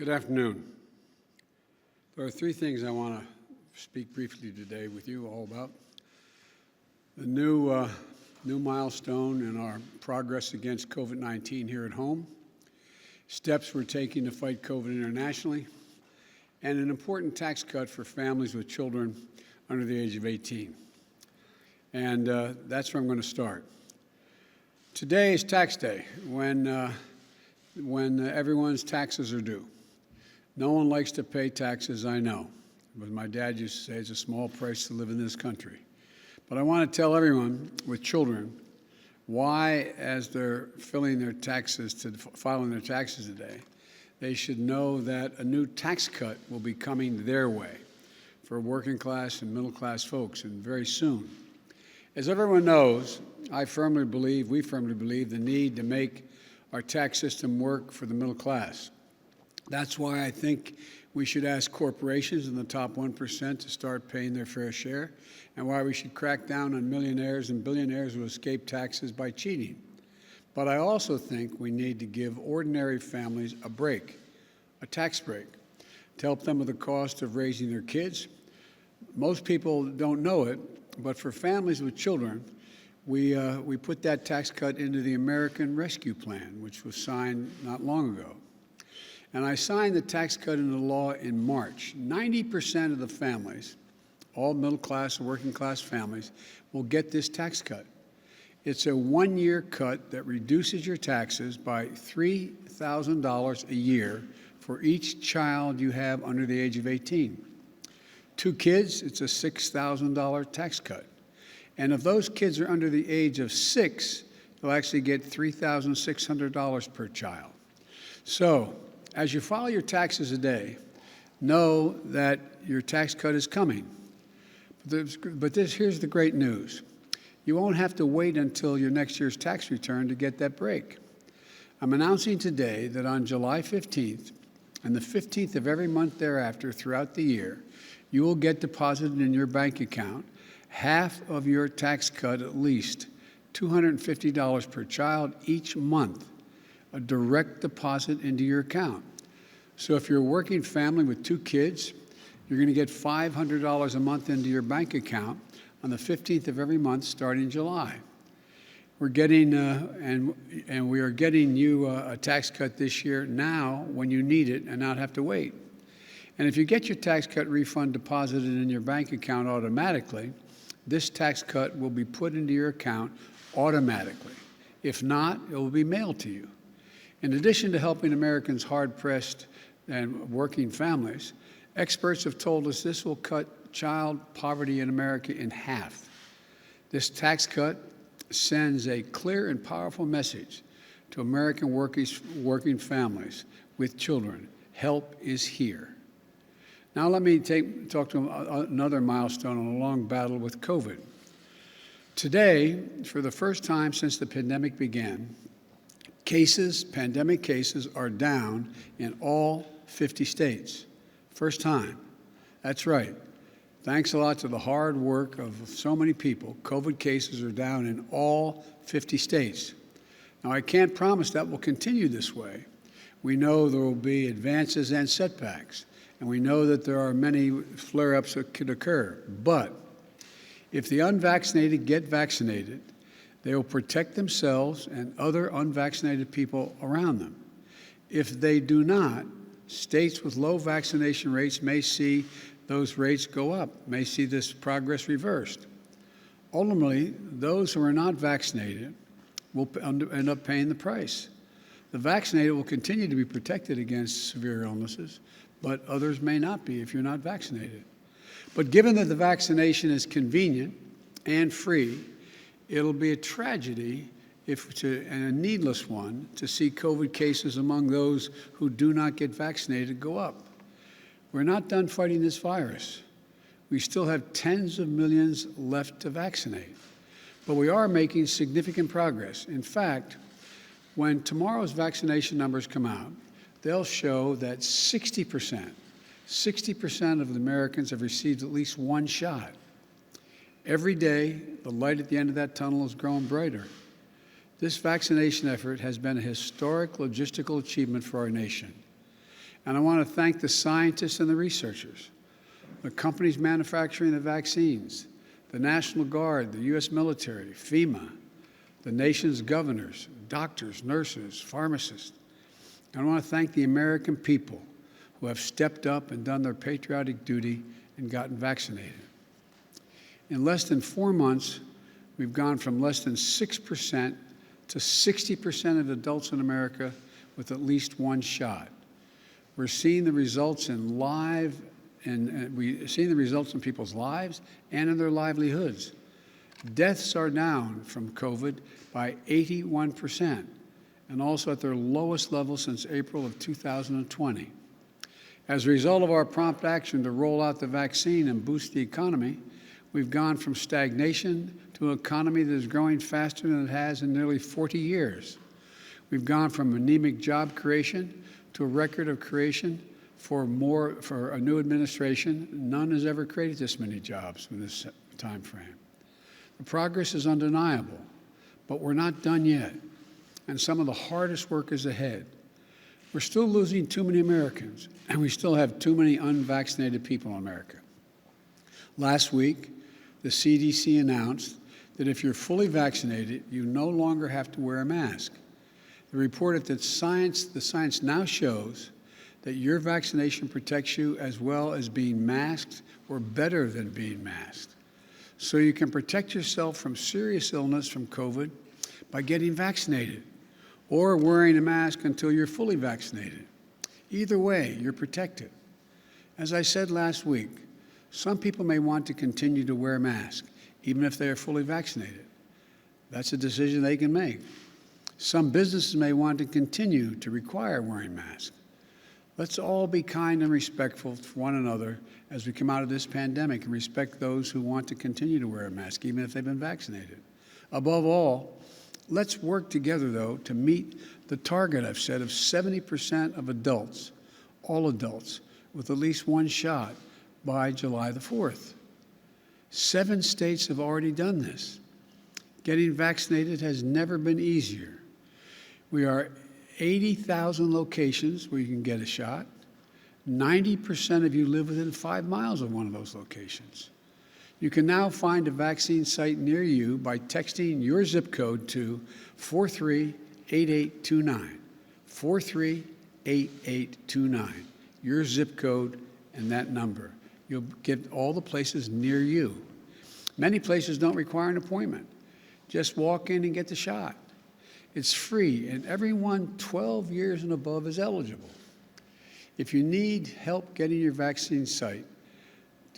Good afternoon. There are three things I want to speak briefly today with you all about. The new milestone in our progress against COVID-19 here at home, steps we're taking to fight COVID internationally, and an important tax cut for families with children under the age of 18. And that's where I'm going to start. Today is tax day, when everyone's taxes are due. No one likes to pay taxes, I know. But my dad used to say it's a small price to live in this country. But I want to tell everyone with children why, as they're filing their taxes today, they should know that a new tax cut will be coming their way for working class and middle class folks, and very soon. As everyone knows, we firmly believe the need to make our tax system work for the middle class. That's why I think we should ask corporations in the top 1% to start paying their fair share, and why we should crack down on millionaires and billionaires who escape taxes by cheating. But I also think we need to give ordinary families a break, a tax break, to help them with the cost of raising their kids. Most people don't know it, but for families with children, we put that tax cut into the American Rescue Plan, which was signed not long ago. And I signed the tax cut into law in March. 90% of the families, all middle class and working class families, will get this tax cut. It's a one-year cut that reduces your taxes by $3,000 a year for each child you have under the age of 18. 2 kids, it's a $6,000 tax cut. And if those kids are under the age of 6, they'll actually get $3,600 per child. So, as you file your taxes today, know that your tax cut is coming. But here's the great news. You won't have to wait until your next year's tax return to get that break. I'm announcing today that on July 15th and the 15th of every month thereafter throughout the year, you will get deposited in your bank account half of your tax cut, at least $250 per child each month, a direct deposit into your account. So if you're a working family with 2 kids, you're going to get $500 a month into your bank account on the 15th of every month starting July. We're getting, and we are getting you a tax cut this year now when you need it and not have to wait. And if you get your tax cut refund deposited in your bank account automatically, this tax cut will be put into your account automatically. If not, it will be mailed to you. In addition to helping Americans hard-pressed and working families, experts have told us this will cut child poverty in America in half. This tax cut sends a clear and powerful message to American working families with children. Help is here. Now let me talk to another milestone on a long battle with COVID. Today, for the first time since the pandemic began, pandemic cases are down in all 50 states. First time. That's right. Thanks a lot to the hard work of so many people, COVID cases are down in all 50 states. Now, I can't promise that will continue this way. We know there will be advances and setbacks, and we know that there are many flare-ups that could occur. But if the unvaccinated get vaccinated, they will protect themselves and other unvaccinated people around them. If they do not, states with low vaccination rates may see those rates go up, may see this progress reversed. Ultimately, those who are not vaccinated will end up paying the price. The vaccinated will continue to be protected against severe illnesses, but others may not be if you're not vaccinated. But given that the vaccination is convenient and free, it'll be a tragedy and a needless one to see COVID cases among those who do not get vaccinated go up. We're not done fighting this virus. We still have tens of millions left to vaccinate. But we are making significant progress. In fact, when tomorrow's vaccination numbers come out, they'll show that 60% of the Americans have received at least one shot. Every day, the light at the end of that tunnel is growing brighter. This vaccination effort has been a historic logistical achievement for our nation. And I want to thank the scientists and the researchers, the companies manufacturing the vaccines, the National Guard, the U.S. military, FEMA, the nation's governors, doctors, nurses, pharmacists. And I want to thank the American people who have stepped up and done their patriotic duty and gotten vaccinated. In less than 4 months, we've gone from less than 6% to 60% of adults in America with at least one shot. We're seeing the results in we're seeing the results in people's lives and in their livelihoods. Deaths are down from COVID by 81%, and also at their lowest level since April of 2020. As a result of our prompt action to roll out the vaccine and boost the economy, we've gone from stagnation to an economy that is growing faster than it has in nearly 40 years. We've gone from anemic job creation to a record of creation for a new administration. None has ever created this many jobs in this time frame. The progress is undeniable, but we're not done yet, and some of the hardest work is ahead. We're still losing too many Americans, and we still have too many unvaccinated people in America. Last week, the CDC announced that if you're fully vaccinated, you no longer have to wear a mask. They reported that the science now shows that your vaccination protects you as well as being masked or better than being masked. So you can protect yourself from serious illness from COVID by getting vaccinated or wearing a mask until you're fully vaccinated. Either way, you're protected. As I said last week, some people may want to continue to wear a mask, even if they are fully vaccinated. That's a decision they can make. Some businesses may want to continue to require wearing masks. Let's all be kind and respectful to one another as we come out of this pandemic and respect those who want to continue to wear a mask, even if they've been vaccinated. Above all, let's work together, though, to meet the target I've set of 70% of adults, all adults, with at least one shot by July the 4th. 7 states have already done this. Getting vaccinated has never been easier. We are 80,000 locations where you can get a shot. 90% of you live within 5 miles of one of those locations. You can now find a vaccine site near you by texting your zip code to 438829. 438829. Your zip code and that number. You'll get all the places near you. Many places don't require an appointment. Just walk in and get the shot. It's free, and everyone 12 years and above is eligible. If you need help getting your vaccine site,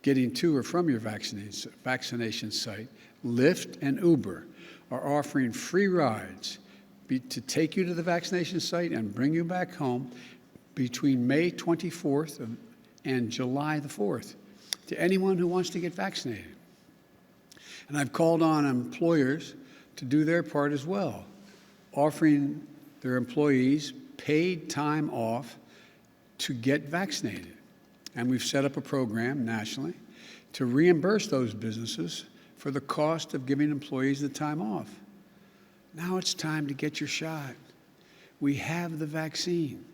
getting to or from your vaccination site, Lyft and Uber are offering free rides to take you to the vaccination site and bring you back home between May 24th and July the 4th to anyone who wants to get vaccinated. And I've called on employers to do their part as well, offering their employees paid time off to get vaccinated. And we've set up a program nationally to reimburse those businesses for the cost of giving employees the time off. Now it's time to get your shot. We have the vaccine.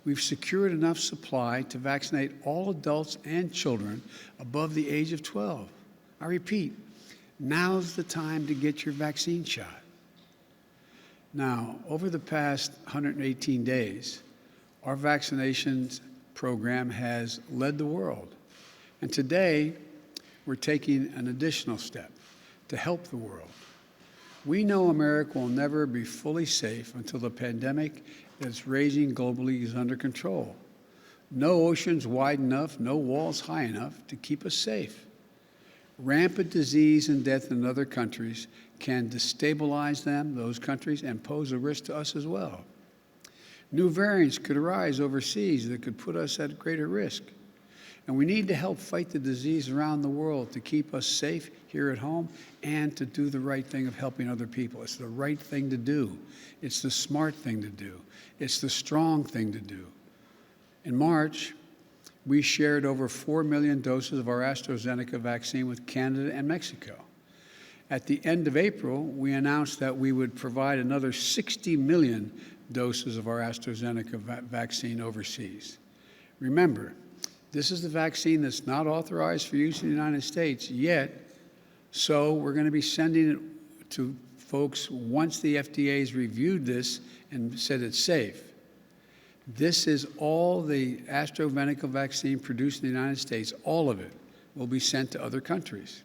We've secured enough supply to vaccinate all adults and children above the age of 12. I repeat, now's the time to get your vaccine shot. Now, over the past 118 days, our vaccinations program has led the world. And today, we're taking an additional step to help the world. We know America will never be fully safe until the pandemic that's raging globally is under control. No oceans wide enough, no walls high enough to keep us safe. Rampant disease and death in other countries can destabilize those countries, and pose a risk to us as well. New variants could arise overseas that could put us at greater risk. And we need to help fight the disease around the world to keep us safe here at home and to do the right thing of helping other people. It's the right thing to do. It's the smart thing to do. It's the strong thing to do. In March, we shared over 4 million doses of our AstraZeneca vaccine with Canada and Mexico. At the end of April, we announced that we would provide another 60 million doses of our AstraZeneca vaccine overseas. Remember, this is the vaccine that's not authorized for use in the United States yet, so we're going to be sending it to folks once the FDA has reviewed this and said it's safe. This is all the AstraZeneca vaccine produced in the United States. All of it will be sent to other countries.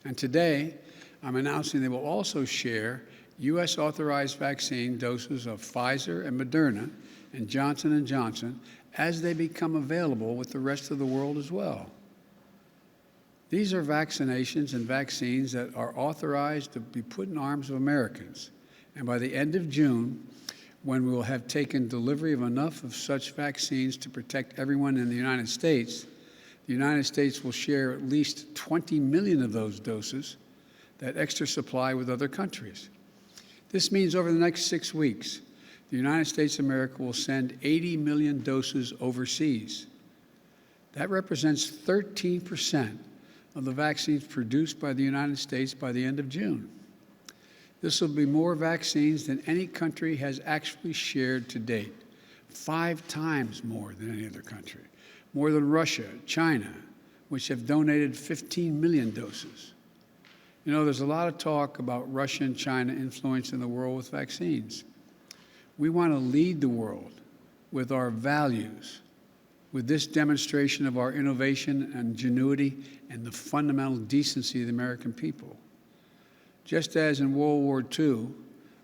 And today, I'm announcing they will also share U.S. authorized vaccine doses of Pfizer and Moderna and Johnson & Johnson as they become available with the rest of the world as well. These are vaccinations and vaccines that are authorized to be put in arms of Americans. And by the end of June, when we will have taken delivery of enough of such vaccines to protect everyone in the United States will share at least 20 million of those doses, that extra supply, with other countries. This means over the next 6 weeks, the United States of America will send 80 million doses overseas. That represents 13% of the vaccines produced by the United States by the end of June. This will be more vaccines than any country has actually shared to date, 5 times more than any other country, more than Russia, China, which have donated 15 million doses. You know, there's a lot of talk about Russia and China influencing the world with vaccines. We want to lead the world with our values, with this demonstration of our innovation and ingenuity and the fundamental decency of the American people. Just as in World War II,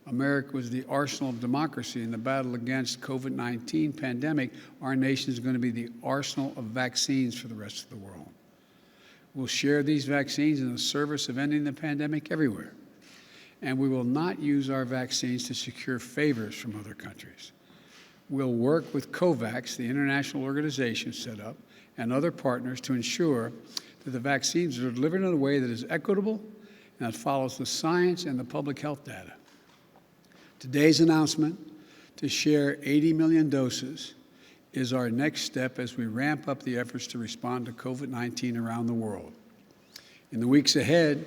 America was the arsenal of democracy in the battle against COVID-19 pandemic, our nation is going to be the arsenal of vaccines for the rest of the world. We'll share these vaccines in the service of ending the pandemic everywhere. And we will not use our vaccines to secure favors from other countries. We'll work with COVAX, the international organization set up, and other partners to ensure that the vaccines are delivered in a way that is equitable and that follows the science and the public health data. Today's announcement to share 80 million doses is our next step as we ramp up the efforts to respond to COVID-19 around the world. In the weeks ahead,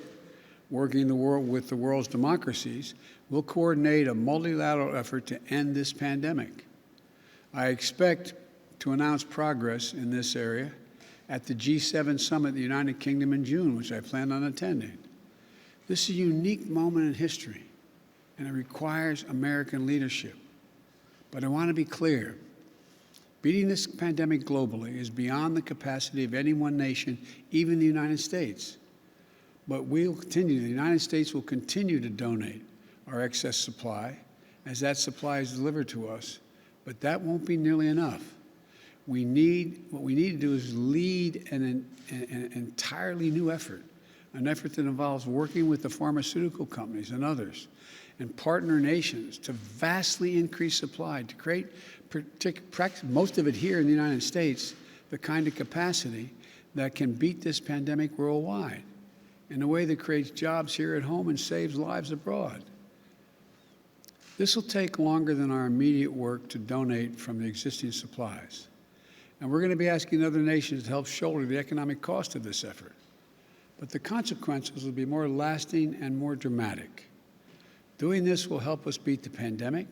working with the world's democracies, we'll coordinate a multilateral effort to end this pandemic. I expect to announce progress in this area at the G7 summit in the United Kingdom in June, which I plan on attending. This is a unique moment in history, and it requires American leadership. But I want to be clear. Beating this pandemic globally is beyond the capacity of any one nation, even the United States. But the United States will continue to donate our excess supply as that supply is delivered to us. But that won't be nearly enough. What we need to do is lead an entirely new effort, an effort that involves working with the pharmaceutical companies and others and partner nations to vastly increase supply, to create, most of it here in the United States, the kind of capacity that can beat this pandemic worldwide in a way that creates jobs here at home and saves lives abroad. This will take longer than our immediate work to donate from the existing supplies. And we're going to be asking other nations to help shoulder the economic cost of this effort. But the consequences will be more lasting and more dramatic. Doing this will help us beat the pandemic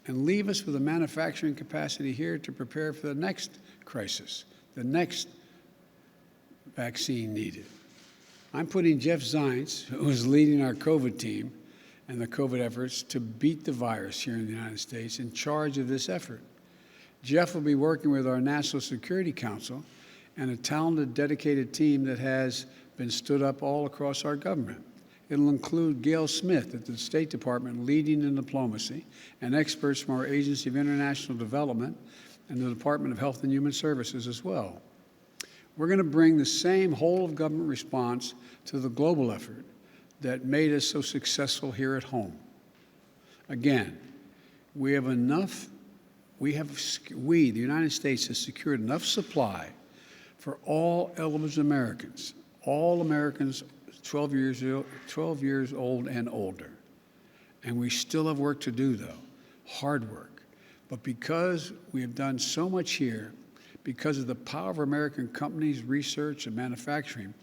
and leave us with a manufacturing capacity here to prepare for the next crisis, the next vaccine needed. I'm putting Jeff Zients, who is leading our COVID team and the COVID efforts to beat the virus here in the United States, in charge of this effort. Jeff will be working with our National Security Council and a talented, dedicated team that has been stood up all across our government. It'll include Gail Smith at the State Department leading in diplomacy and experts from our Agency of International Development and the Department of Health and Human Services as well. We're going to bring the same whole-of-government response to the global effort that made us so successful here at home. Again, the United States, has secured enough supply for all eligible Americans, all Americans 12 years old and older. And we still have work to do, though, hard work. But because we have done so much here, because of the power of American companies, research, and manufacturing,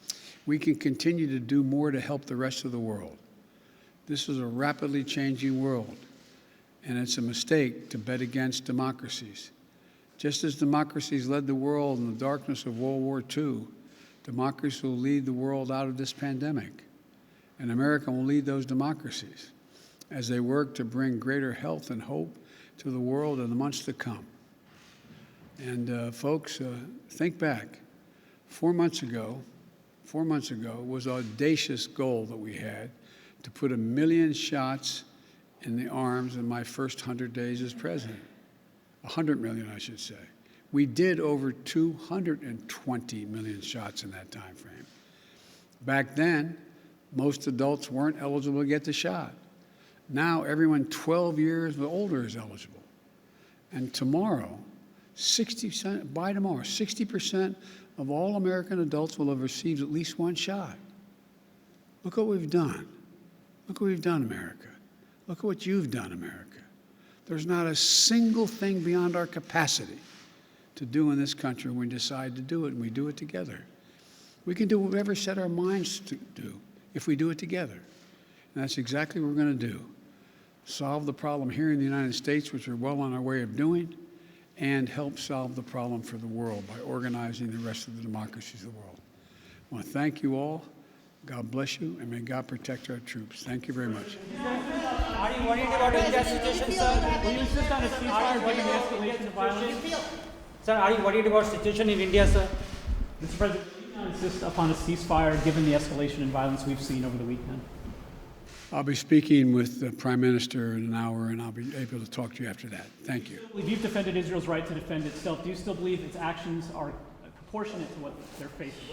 we can continue to do more to help the rest of the world. This is a rapidly changing world, and it's a mistake to bet against democracies. Just as democracies led the world in the darkness of World War II, democracy will lead the world out of this pandemic, and America will lead those democracies as they work to bring greater health and hope to the world in the months to come. And folks, think back. 4 months ago was an audacious goal that we had to put 1 million shots in the arms in my first 100 days as president. 100 million, I should say. We did over 220 million shots in that time frame. Back then, most adults weren't eligible to get the shot. Now, everyone 12 years or older is eligible. And tomorrow, 60% of all American adults will have received at least one shot. Look what we've done. Look what we've done, America. Look at what you've done, America. There's not a single thing beyond our capacity to do in this country when we decide to do it, and we do it together. We can do whatever we set our minds to do if we do it together. And that's exactly what we're going to do. Solve the problem here in the United States, which we're well on our way of doing, and help solve the problem for the world by organizing the rest of the democracies of the world. I want to thank you all. God bless you, and may God protect our troops. Thank you very much. Are you worried about India's situation, sir? Will you insist on a ceasefire given the escalation of violence? Sir, are you worried about the situation in India, sir? Mr. President, will you not insist upon a ceasefire given the escalation in violence we've seen over the weekend? I'll be speaking with the Prime Minister in an hour, and I'll be able to talk to you after that. Thank you. You've defended Israel's right to defend itself. Do you still believe its actions are proportionate to what they're facing?